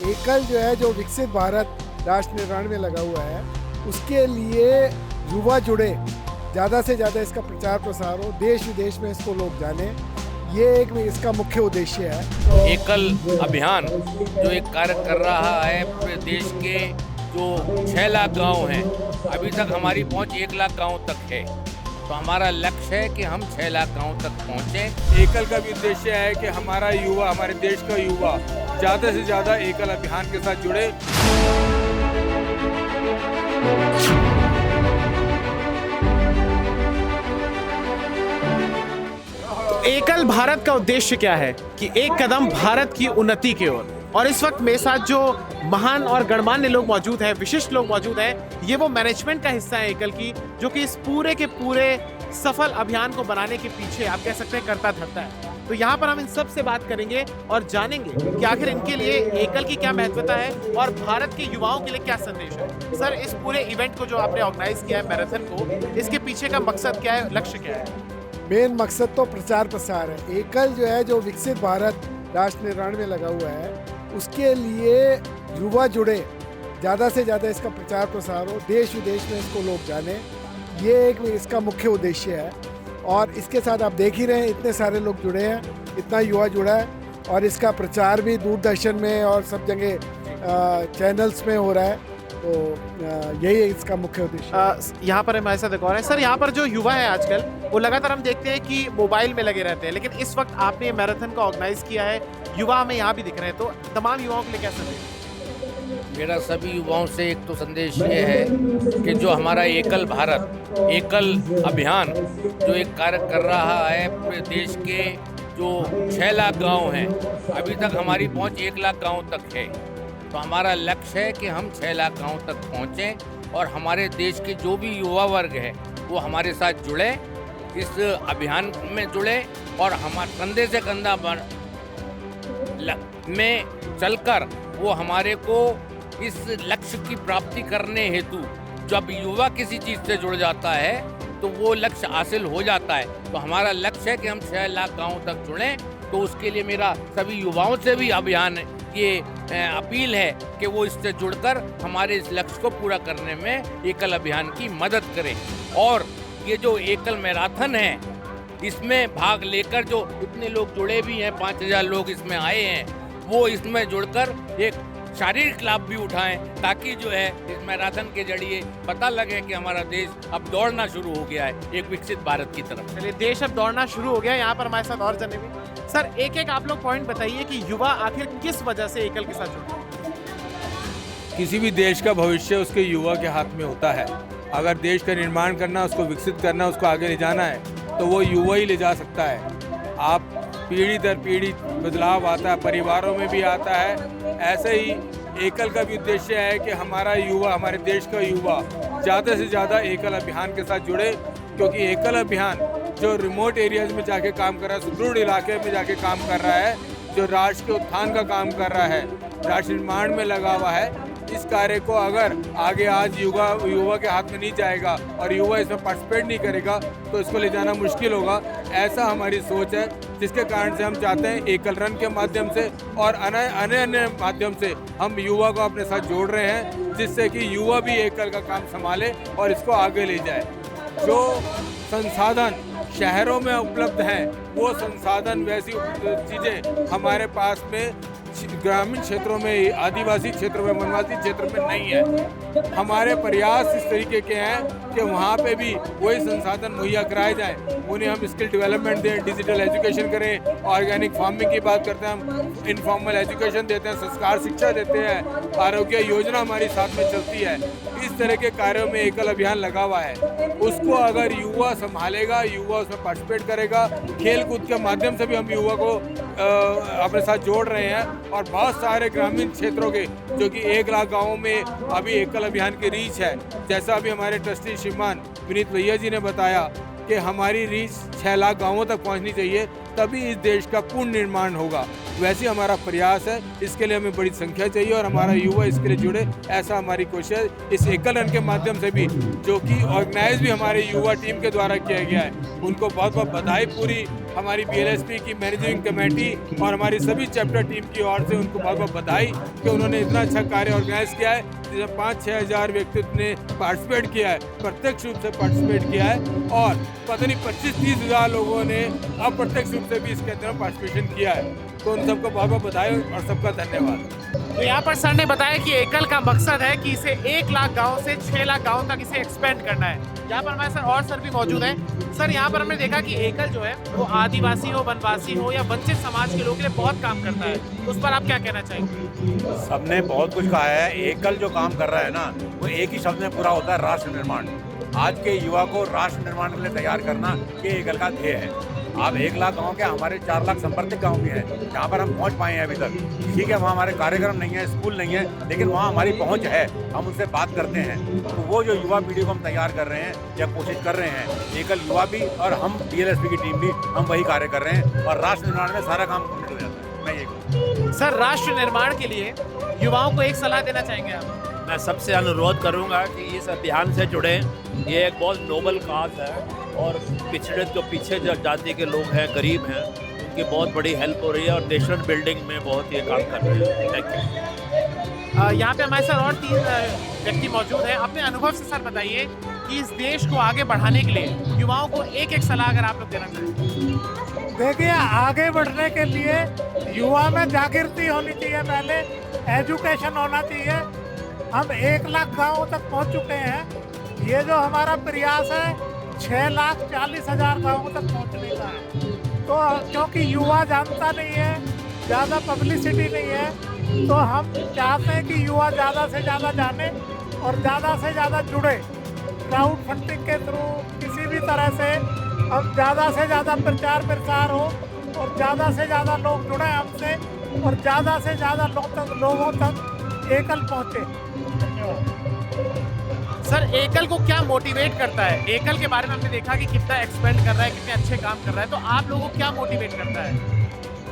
एकल जो है जो विकसित भारत राष्ट्र निर्माण में लगा हुआ है, उसके लिए युवा जुड़े, ज़्यादा से ज़्यादा इसका प्रचार प्रसार हो, देश विदेश में इसको लोग जाने, ये एक इसका मुख्य उद्देश्य है। एकल अभियान जो एक कार्य कर रहा है पूरे देश के जो 6 लाख गांव हैं, अभी तक हमारी पहुंच 1 लाख गांव तक है। तो हमारा लक्ष्य है कि हम 6 लाख गांव तक पहुंचें। एकल का भी उद्देश्य है कि हमारा युवा, हमारे देश का युवा ज़्यादा से ज़्यादा एकल अभियान के साथ जुड़े। एकल भारत का उद्देश्य क्या है कि एक कदम भारत की उन्नति की ओर। और इस वक्त मेरे साथ जो महान और गणमान्य लोग मौजूद हैं, विशिष्ट लोग मौजूद हैं, ये वो मैनेजमेंट का हिस्सा है एकल की, जो कि इस पूरे के पूरे सफल अभियान को बनाने के पीछे आप कह सकते हैं करता धरता है। तो यहाँ पर हम इन सब से बात करेंगे और जानेंगे कि आखिर इनके लिए एकल की क्या महत्वता है और भारत के युवाओं के लिए क्या संदेश है। सर, इस पूरे इवेंट को जो आपने ऑर्गेनाइज किया है, मैराथन को, इसके पीछे का मकसद क्या है, लक्ष्य क्या है? मेन मकसद तो प्रचार प्रसार है। एकल जो है जो विकसित भारत राष्ट्र निर्माण में लगा हुआ है, उसके लिए युवा जुड़े, ज़्यादा से ज़्यादा इसका प्रचार प्रसार हो, देश विदेश में इसको लोग जाने, ये एक इसका मुख्य उद्देश्य है। और इसके साथ आप देख ही रहे हैं, इतने सारे लोग जुड़े हैं, इतना युवा जुड़ा है, और इसका प्रचार भी दूरदर्शन में और सब जगह चैनल्स में हो रहा है। तो यही है इसका मुख्य उद्देश्य। यहाँ पर हमारे साथ एक और है। सर, यहाँ पर जो युवा है आजकल, वो लगातार हम देखते हैं कि मोबाइल में लगे रहते हैं, लेकिन इस वक्त आपने ये मैराथन को ऑर्गेनाइज किया है, युवा हमें यहाँ भी दिख रहे हैं, तो तमाम युवाओं के लिए क्या संदेश? मेरा सभी युवाओं से एक तो संदेश ये है कि जो हमारा एकल भारत, एकल अभियान जो एक कार्य कर रहा है पूरे देश के जो 6 लाख गांव हैं, अभी तक हमारी पहुंच 1 लाख गांव तक है। तो हमारा लक्ष्य है कि हम 6 लाख गांव तक पहुंचें और हमारे देश के जो भी युवा वर्ग है वो हमारे साथ जुड़े, इस अभियान में जुड़े, और हमारे कंधे से कंधा में चलकर वो हमारे को इस लक्ष्य की प्राप्ति करने हेतु, जब युवा किसी चीज़ से जुड़ जाता है तो वो लक्ष्य हासिल हो जाता है। तो हमारा लक्ष्य है कि हम 6 लाख गाँव तक जुड़ें। तो उसके लिए मेरा सभी युवाओं से भी अभियान ये अपील है कि वो इससे जुड़कर हमारे इस लक्ष्य को पूरा करने में एकल अभियान की मदद करें। और ये जो एकल मैराथन है, इसमें भाग लेकर जो इतने लोग जुड़े भी हैं, 5000 लोग इसमें आए हैं, वो इसमें जुड़कर एक शारीरिक लाभ भी उठाएं, ताकि जो है इस मैराथन के जरिए पता लगे कि हमारा देश अब दौड़ना शुरू हो गया है एक विकसित भारत की तरफ। चलिए, देश अब दौड़ना शुरू हो गया। यहाँ पर हमारे साथ और जने भी। सर, एक एक आप लोग पॉइंट बताइए कि युवा आखिर किस वजह से एकल के साथ जुड़े? किसी भी देश का भविष्य उसके युवा के हाथ में होता है। अगर देश का निर्माण करना, उसको विकसित करना, उसको आगे ले जाना है, तो वो युवा ही ले जा सकता है। आप पीढ़ी दर पीढ़ी बदलाव आता है, परिवारों में भी आता है। ऐसे ही एकल का भी उद्देश्य है कि हमारा युवा, हमारे देश का युवा ज़्यादा से ज़्यादा एकल अभियान के साथ जुड़े, क्योंकि एकल अभियान जो रिमोट एरियाज में जाके काम कर रहा है, सुदृढ़ इलाके में जाके काम कर रहा है, जो राष्ट्र के उत्थान का काम कर रहा है, राष्ट्र निर्माण में लगा हुआ है, इस कार्य को अगर आगे आज युवा के हाथ में नहीं जाएगा और युवा इसमें पार्टिसिपेट नहीं करेगा तो इसको ले जाना मुश्किल होगा। ऐसा हमारी सोच है, जिसके कारण से हम चाहते हैं एकल रन के माध्यम से और अन्य माध्यम से हम युवा को अपने साथ जोड़ रहे हैं, जिससे कि युवा भी एकल का काम संभाले और इसको आगे ले जाए। जो संसाधन शहरों में उपलब्ध हैं, वो संसाधन, वैसी चीज़ें हमारे पास में ग्रामीण क्षेत्रों में, आदिवासी क्षेत्रों में, वनवासी क्षेत्र में नहीं है। हमारे प्रयास इस तरीके के हैं कि वहाँ पे भी वही संसाधन मुहैया कराए जाएं, उन्हें हम स्किल डेवलपमेंट दें, डिजिटल एजुकेशन करें, ऑर्गेनिक फार्मिंग की बात करते हैं, हम इनफॉर्मल एजुकेशन देते हैं, संस्कार शिक्षा देते हैं, आरोग्य योजना हमारी साथ में चलती है। इस तरह के कार्यों में एकल अभियान लगा हुआ है। उसको अगर युवा संभालेगा, युवा उसमें पार्टिसिपेट करेगा, खेल कूद के माध्यम से भी हम युवा को अपने साथ जोड़ रहे हैं। और बहुत सारे ग्रामीण क्षेत्रों के, जो कि 1 लाख गाँवों में अभी एकल अभियान की रीच है, जैसा अभी हमारे ट्रस्टी श्रीमान विनीत भैया जी ने बताया कि हमारी रीच 6 लाख गाँवों तक पहुँचनी चाहिए, तभी इस देश का पूर्ण निर्माण होगा। वैसे हमारा प्रयास है। इसके लिए हमें बड़ी संख्या चाहिए और हमारा युवा इसके लिए जुड़े, ऐसा हमारी कोशिश है। इस एकल रन के माध्यम से भी, जो कि ऑर्गेनाइज भी हमारे युवा टीम के द्वारा किया गया है, उनको बहुत बहुत बधाई। पूरी हमारी BLSP की मैनेजिंग कमेटी और हमारी सभी चैप्टर टीम की ओर से उनको बहुत बहुत बधाई कि उन्होंने इतना अच्छा कार्य ऑर्गेनाइज किया है, जिसमें 5-6 हज़ार व्यक्ति ने पार्टिसिपेट किया है, प्रत्यक्ष रूप से पार्टिसिपेट किया है, और पता नहीं 25-30 हज़ार लोगों ने अप्रत्यक्ष रूप से भी इसके अंदर पार्टिसिपेशन किया है। तो उन सबको बहुत बहुत बधाई और सबका धन्यवाद। तो यहाँ पर सर ने बताया कि एकल का मकसद है कि इसे 1 लाख गाँव से 6 लाख गाँव तक इसे एक्सपेंड करना है। यहाँ पर हमारे सर और सर भी मौजूद हैं। सर, यहाँ पर हमने देखा कि एकल जो है वो आदिवासी हो, वनवासी हो या वंचित समाज के लोगों के लिए बहुत काम करता है। उस पर आप क्या कहना चाहेंगे? सबने बहुत कुछ कहा है। एकल जो काम कर रहा है ना, वो एक ही शब्द में पूरा होता है, राष्ट्र निर्माण। आज के युवा को राष्ट्र निर्माण के लिए तैयार करना, ये एकल का ध्येय है। आप 1 लाख गाँव के, हमारे 4 लाख संपर्क गाँव भी हैं, जहाँ पर हम पहुँच पाए हैं अभी तक। ठीक है, वहाँ हमारे कार्यक्रम नहीं है, स्कूल नहीं है, लेकिन वहाँ हमारी पहुँच है, हम उनसे बात करते हैं। तो वो जो युवा पीढ़ी को हम तैयार कर रहे हैं या कोशिश कर रहे हैं, एकल युवा भी और हम BLSP की टीम भी, हम वही कार्य कर रहे हैं और राष्ट्र निर्माण में सारा काम कंप्लीट हो जाता है। मैं ये कहूँ। सर, राष्ट्र निर्माण के लिए युवाओं को एक सलाह देना चाहेंगे आप? मैं सबसे अनुरोध करूंगा कि इस अभियान से जुड़े। ये एक बहुत नोबल काज है और पिछड़े जो पीछे जो जाति के लोग हैं, गरीब हैं, उनकी बहुत बड़ी हेल्प हो रही है और नेशन बिल्डिंग में बहुत ये काम कर रहे हैं। Thank you. यहाँ पे हमारे साथ और 3 व्यक्ति मौजूद हैं। अपने अनुभव से सर बताइए कि इस देश को आगे बढ़ाने के लिए युवाओं को एक सलाह अगर आप लोग देना चाहें। देखिए, आगे बढ़ने के लिए युवा में जागृति होनी चाहिए, पहले एजुकेशन होना चाहिए। हम 1 लाख गाँव तक पहुंच चुके हैं। ये जो हमारा प्रयास है 6,40,000 गाँव तक पहुंचने का है। तो क्योंकि युवा जानता नहीं है, ज़्यादा पब्लिसिटी नहीं है, तो हम चाहते हैं कि युवा ज़्यादा से ज़्यादा जाने और ज़्यादा से ज़्यादा जुड़े। क्राउड फंडिंग के थ्रू किसी भी तरह से अब ज़्यादा से ज़्यादा प्रचार प्रसार हो और ज़्यादा से ज़्यादा लोग जुड़े हमसे और ज़्यादा से ज़्यादा लोगों तक एकल पहुँचे। सर, एकल को क्या मोटिवेट करता है? एकल के बारे में हमने देखा कि कितना एक्सपेंड कर रहा है, कितने अच्छे काम कर रहा है, तो आप लोगों को क्या मोटिवेट करता है?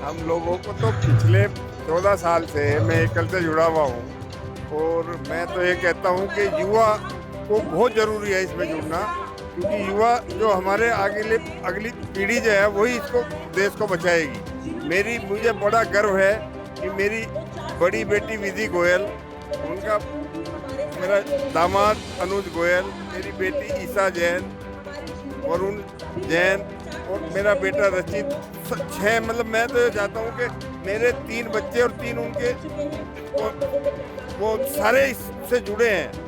हम लोगों को तो पिछले 14 साल से मैं एकल से जुड़ा हुआ हूँ और मैं तो ये कहता हूँ कि युवा को बहुत ज़रूरी है इसमें जुड़ना, क्योंकि युवा जो हमारे अगली पीढ़ी जो है वही इसको देश को बचाएगी। मुझे बड़ा गर्व है कि मेरी बड़ी बेटी विधि गोयल, उनका मेरा दामाद अनुज गोयल, मेरी बेटी ईसा जैन, वरुण जैन और मेरा बेटा रचित, 6 मतलब मैं तो ये चाहता हूँ कि मेरे 3 बच्चे और 3 उनके वो सारे इससे जुड़े हैं।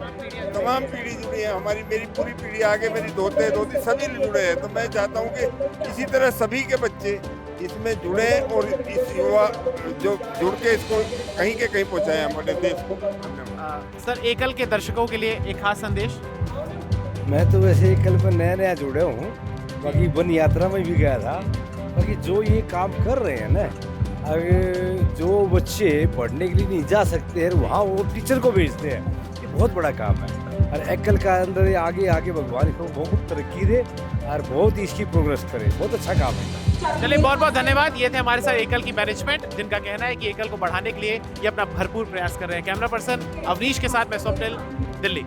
तमाम पीढ़ी जुड़ी है हमारी, मेरी पूरी पीढ़ी आगे, मेरी दोते सभी जुड़े हैं। तो मैं चाहता हूँ कि इसी तरह सभी के बच्चे इसमें जुड़े और इस युवा जो जुड़ के इसको कहीं के कहीं पहुँचाएं हमारे देश को। सर, एकल के दर्शकों के लिए एक खास संदेश? मैं तो वैसे एकल पर नया जुड़े हूँ, बाकी वन यात्रा में भी गया था। बाकी जो ये काम कर रहे हैं ना, अगर जो बच्चे पढ़ने के लिए नहीं जा सकते हैं वहाँ वो टीचर को भेजते हैं, ये बहुत बड़ा काम है। और एकल का अंदर आगे भगवान इसको बहुत तरक्की दे और बहुत ही इसकी प्रोग्रेस करे, बहुत अच्छा काम है। चलिए, बहुत बहुत धन्यवाद। ये थे हमारे साथ एकल की मैनेजमेंट, जिनका कहना है कि एकल को बढ़ाने के लिए ये अपना भरपूर प्रयास कर रहे हैं। कैमरा पर्सन अवनीश के साथ मैं स्वप्निल, दिल्ली।